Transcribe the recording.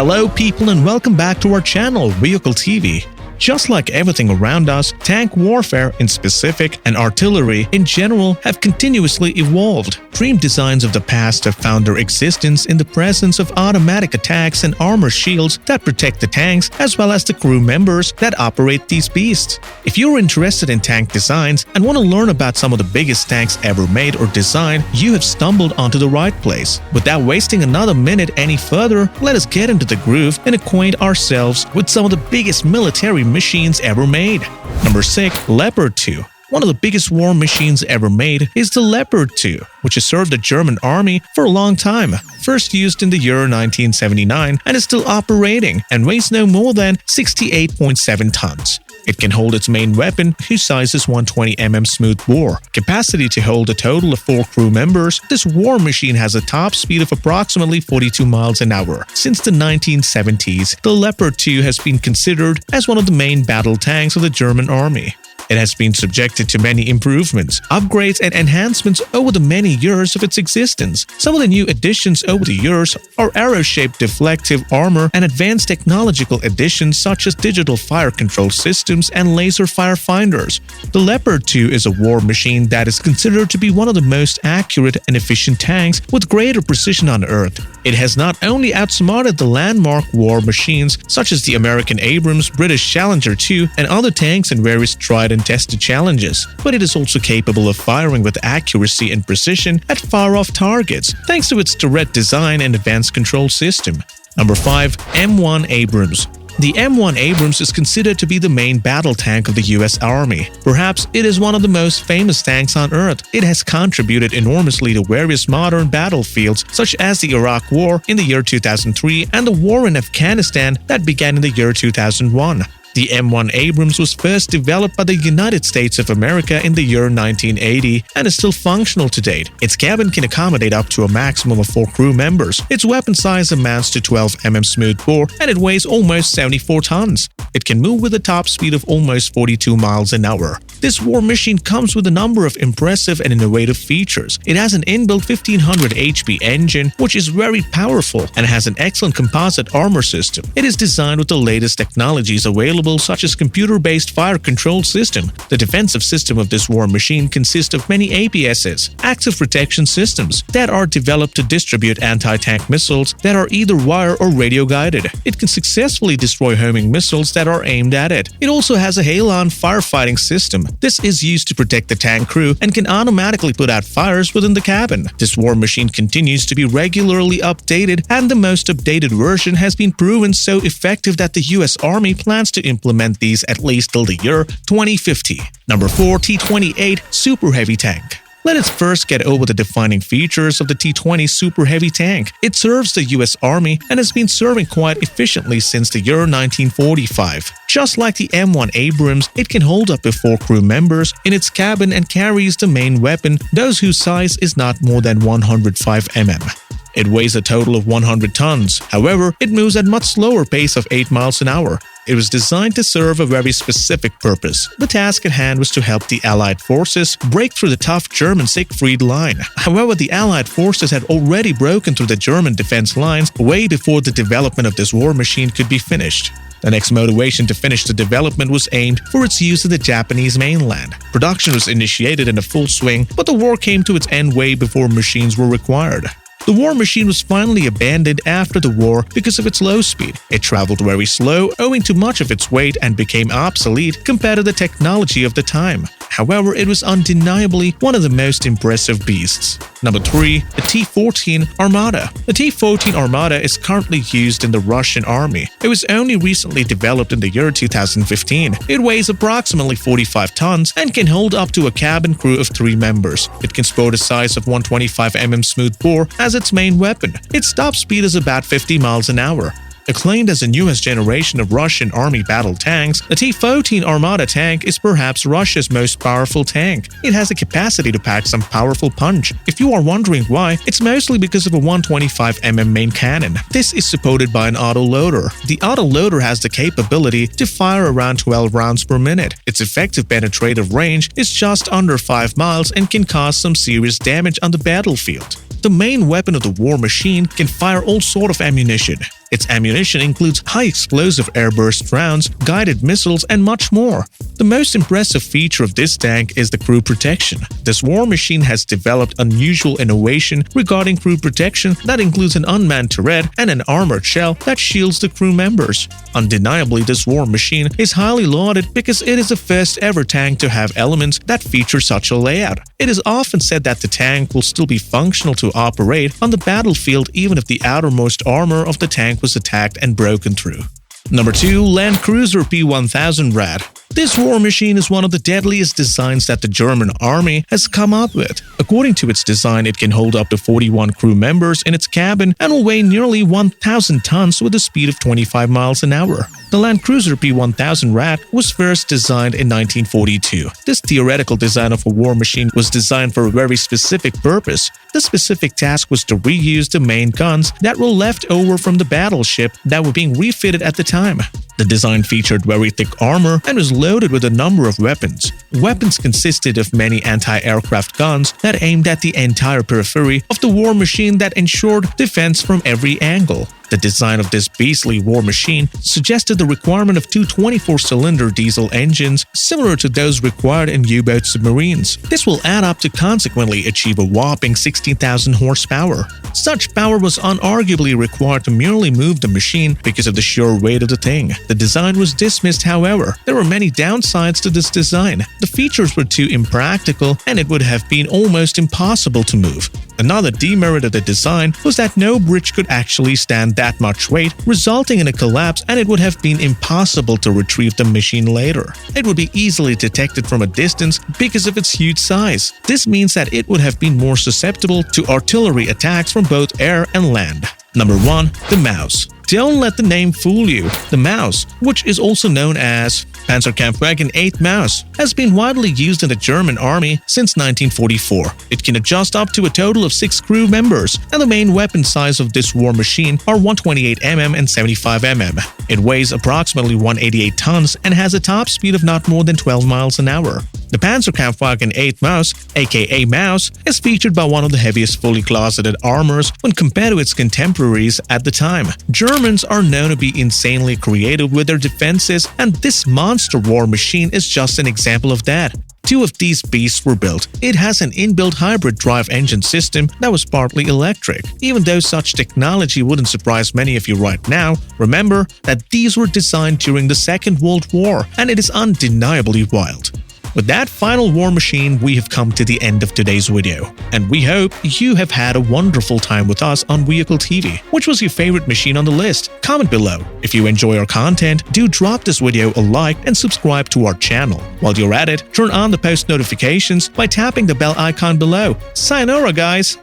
Hello people and welcome back to our channel Vehicle TV. Just like everything around us, tank warfare in specific and artillery in general have continuously evolved. Dream designs of the past have found their existence in the presence of automatic attacks and armor shields that protect the tanks as well as the crew members that operate these beasts. If you're interested in tank designs and want to learn about some of the biggest tanks ever made or designed, you have stumbled onto the right place. Without wasting another minute any further, let us get into the groove and acquaint ourselves with some of the biggest military machines ever made. Number 6. Leopard 2. One of the biggest war machines ever made is the Leopard 2, which has served the German army for a long time. First used in the year 1979 and is still operating and weighs no more than 68.7 tons. It can hold its main weapon, whose size is 120mm smooth bore. Capacity to hold a total of 4 crew members, this war machine has a top speed of approximately 42 miles an hour. Since the 1970s, the Leopard 2 has been considered as one of the main battle tanks of the German army. It has been subjected to many improvements, upgrades, and enhancements over the many years of its existence. Some of the new additions over the years are arrow-shaped deflective armor and advanced technological additions such as digital fire control systems and laser firefinders. The Leopard 2 is a war machine that is considered to be one of the most accurate and efficient tanks with greater precision on Earth. It has not only outsmarted the landmark war machines such as the American Abrams, British Challenger 2, and other tanks in various tried and tested challenges, but it is also capable of firing with accuracy and precision at far-off targets, thanks to its direct design and advanced control system. Number 5. M1 Abrams. The M1 Abrams is considered to be the main battle tank of the US Army. Perhaps it is one of the most famous tanks on Earth. It has contributed enormously to various modern battlefields such as the Iraq War in the year 2003 and the war in Afghanistan that began in the year 2001. The M1 Abrams was first developed by the United States of America in the year 1980 and is still functional to date. Its cabin can accommodate up to a maximum of 4 crew members. Its weapon size amounts to 12mm smooth bore and it weighs almost 74 tons. It can move with a top speed of almost 42 miles an hour. This war machine comes with a number of impressive and innovative features. It has an inbuilt 1500 HP engine, which is very powerful and has an excellent composite armor system. It is designed with the latest technologies available such as computer-based fire control system. The defensive system of this war machine consists of many APSs, active protection systems, that are developed to distribute anti-tank missiles that are either wire or radio guided. It can successfully destroy homing missiles that are aimed at it. It also has a Halon firefighting system. This is used to protect the tank crew and can automatically put out fires within the cabin. This war machine continues to be regularly updated, and the most updated version has been proven so effective that the US Army plans to implement these at least till the year 2050. Number 4. T-28 Super Heavy Tank. Let us first get over the defining features of the T-20 Super Heavy Tank. It serves the US Army and has been serving quite efficiently since the year 1945. Just like the M1 Abrams, it can hold up to 4 crew members in its cabin and carries the main weapon, those whose size is not more than 105mm. It weighs a total of 100 tons. However, it moves at much slower pace of 8 miles an hour. It was designed to serve a very specific purpose. The task at hand was to help the Allied forces break through the tough German Siegfried Line. However, the Allied forces had already broken through the German defense lines way before the development of this war machine could be finished. The next motivation to finish the development was aimed for its use in the Japanese mainland. Production was initiated in a full swing, but the war came to its end way before machines were required. The war machine was finally abandoned after the war because of its low speed. It traveled very slow owing to much of its weight and became obsolete compared to the technology of the time. However, it was undeniably one of the most impressive beasts. Number 3. The T-14 Armata. The T-14 Armata is currently used in the Russian army. It was only recently developed in the year 2015. It weighs approximately 45 tons and can hold up to a cabin crew of 3 members. It can sport a size of 125mm smooth bore as its main weapon. Its top speed is about 50 miles an hour. Acclaimed as the newest generation of Russian army battle tanks, the T-14 Armata tank is perhaps Russia's most powerful tank. It has the capacity to pack some powerful punch. If you are wondering why, it's mostly because of a 125mm main cannon. This is supported by an autoloader. The autoloader has the capability to fire around 12 rounds per minute. Its effective penetrative range is just under 5 miles and can cause some serious damage on the battlefield. The main weapon of the war machine can fire all sort of ammunition. Its ammunition includes high-explosive airburst rounds, guided missiles, and much more. The most impressive feature of this tank is the crew protection. This war machine has developed unusual innovation regarding crew protection that includes an unmanned turret and an armored shell that shields the crew members. Undeniably, this war machine is highly lauded because it is the first ever tank to have elements that feature such a layout. It is often said that the tank will still be functional to operate on the battlefield even if the outermost armor of the tank was attacked and broken through. Number 2. Land Cruiser P1000 Rad. This war machine is one of the deadliest designs that the German army has come up with. According to its design, it can hold up to 41 crew members in its cabin and will weigh nearly 1,000 tons with a speed of 25 miles an hour. The Land Cruiser P1000 Rad was first designed in 1942. This theoretical design of a war machine was designed for a very specific purpose. The specific task was to reuse the main guns that were left over from the battleship that were being refitted at the time. The design featured very thick armor and was loaded with a number of weapons. Weapons consisted of many anti-aircraft guns that aimed at the entire periphery of the war machine that ensured defense from every angle. The design of this beastly war machine suggested the requirement of two 24-cylinder diesel engines similar to those required in U-boat submarines. This will add up to consequently achieve a whopping 16,000 horsepower. Such power was unarguably required to merely move the machine because of the sheer weight of the thing. The design was dismissed, however. There were many downsides to this design. The features were too impractical and it would have been almost impossible to move. Another demerit of the design was that no bridge could actually stand that much weight, resulting in a collapse, and it would have been impossible to retrieve the machine later. It would be easily detected from a distance because of its huge size. This means that it would have been more susceptible to artillery attacks from both air and land. Number 1. The Maus. Don't let the name fool you. The Maus, which is also known as Panzerkampfwagen 8 Maus, has been widely used in the German army since 1944. It can adjust up to a total of 6 crew members, and the main weapon size of this war machine are 128mm and 75mm. It weighs approximately 188 tons and has a top speed of not more than 12 miles an hour. The Panzerkampfwagen 8 Maus, aka Maus, is featured by one of the heaviest fully closeted armors when compared to its contemporaries at the time. Germans are known to be insanely creative with their defenses, and this monster war machine is just an example of that. 2 of these beasts were built. It has an inbuilt hybrid drive engine system that was partly electric. Even though such technology wouldn't surprise many of you right now, remember that these were designed during the Second World War, and it is undeniably wild. With that final war machine, we have come to the end of today's video, and we hope you have had a wonderful time with us on Vehicle TV. Which was your favorite machine on the list? Comment below. If you enjoy our content, do drop this video a like and subscribe to our channel. While you're at it, turn on the post notifications by tapping the bell icon below. Sayonara, guys!